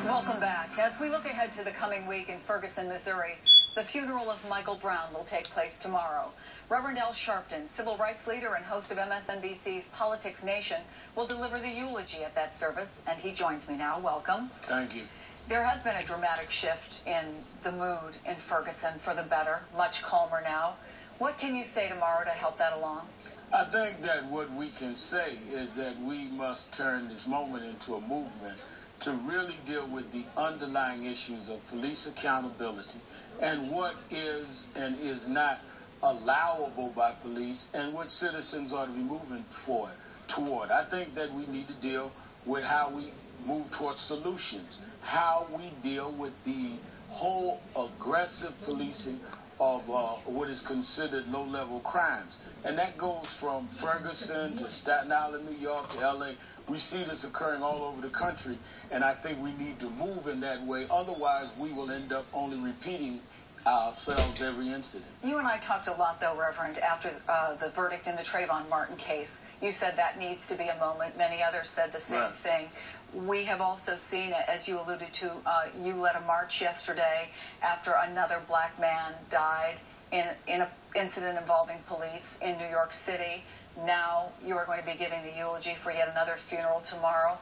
Welcome back. As we look ahead to the coming week in Ferguson, Missouri, the funeral of Michael Brown will take place tomorrow. Reverend Al Sharpton, civil rights leader and host of MSNBC's Politics Nation, will deliver the eulogy at that service, and he joins me now. Welcome. Thank you. There has been a dramatic shift in the mood in Ferguson for the better, much calmer now. What can you say tomorrow to help that along? I think that what we can say is that we must turn this moment into a movement to really deal with the underlying issues of police accountability and what is and is not allowable by police and what citizens ought to be moving toward. I think that we need to deal with how we move towards solutions, how we deal with the whole aggressive policing of what is considered low-level crimes. And that goes from Ferguson to Staten Island, New York, to L.A. We see this occurring all over the country, and I think we need to move in that way. Otherwise, we will end up only repeating ourselves every incident. You and I talked a lot, though, Reverend, after the verdict in the Trayvon Martin case. You said that needs to be a moment. Many others said the same thing. We have also seen, as you alluded to, you led a march yesterday after another black man died in an incident involving police in New York City. Now you are going to be giving the eulogy for yet another funeral tomorrow.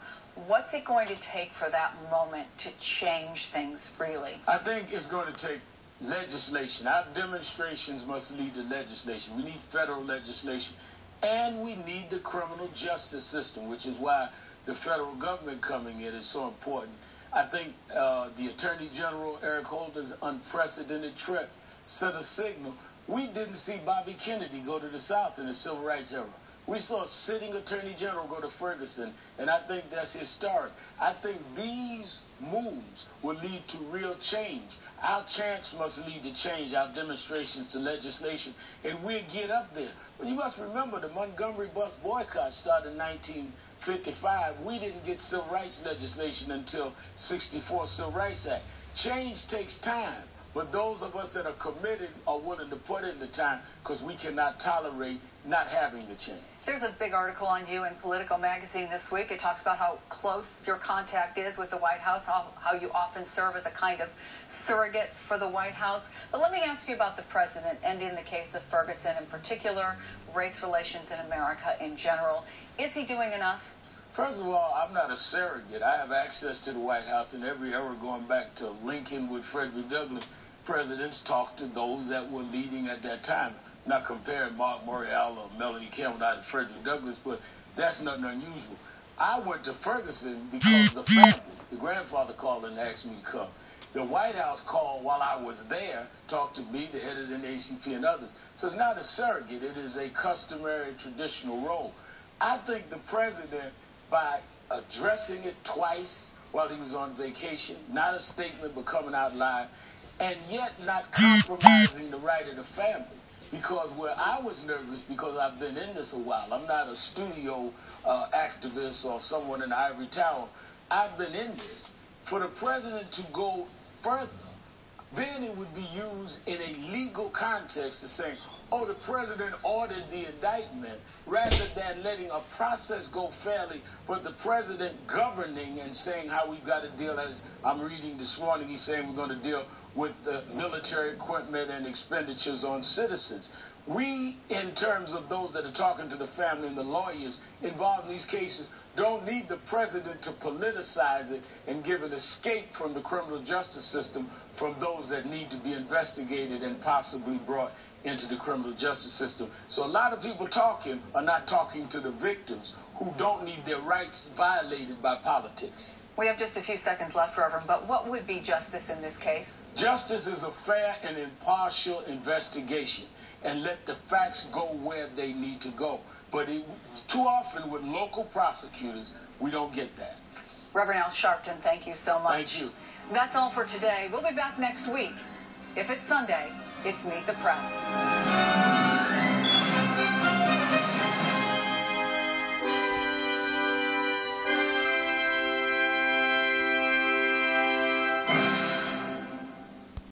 What's it going to take for that moment to change things, really? I think it's going to take legislation. Our demonstrations must lead to legislation. We need federal legislation, and we need the criminal justice system, which is why the federal government coming in is so important. I think the Attorney General, Eric Holder's unprecedented trip sent a signal. We didn't see Bobby Kennedy go to the South in the Civil Rights era. We saw a sitting Attorney General go to Ferguson, and I think that's historic. I think these moves will lead to real change. Our chants must lead to change, our demonstrations to legislation, and we'll get up there. But you must remember the Montgomery bus boycott started in 1955. We didn't get civil rights legislation until '64 Civil Rights Act. Change takes time, but those of us that are committed are willing to put in the time because we cannot tolerate not having the change. There's a big article on you in Politico magazine this week. It talks about how close your contact is with the White House, how you often serve as a kind of surrogate for the White House. But let me ask you about the president, and in the case of Ferguson in particular, race relations in America in general. Is he doing enough? First of all, I'm not a surrogate. I have access to the White House in every era going back to Lincoln with Frederick Douglass. Presidents talked to those that were leading at that time. Not comparing Mark Morial or Melody Campbell to Frederick Douglass, but that's nothing unusual. I went to Ferguson because the family, the grandfather called and asked me to come. The White House called while I was there, talked to me, the head of the NAACP and others. So it's not a surrogate. It is a customary, traditional role. I think the president, by addressing it twice while he was on vacation, not a statement but coming out live, and yet not compromising the right of the family. Because where I was nervous, because I've been in this a while, I'm not a studio activist or someone in the ivory tower. I've been in this. For the president to go further, then it would be used in a legal context to say, oh, the president ordered the indictment, rather than letting a process go fairly, but the president governing and saying how we've got to deal, as I'm reading this morning, he's saying we're going to deal with the military equipment and expenditures on citizens. We, in terms of those that are talking to the family and the lawyers involved in these cases, don't need the president to politicize it and give an escape from the criminal justice system from those that need to be investigated and possibly brought into the criminal justice system. So a lot of people talking are not talking to the victims who don't need their rights violated by politics. We have just a few seconds left, Reverend, but what would be justice in this case? Justice is a fair and impartial investigation, and let the facts go where they need to go. But too often with local prosecutors, we don't get that. Reverend Al Sharpton, thank you so much. Thank you. That's all for today. We'll be back next week. If it's Sunday, it's Meet the Press.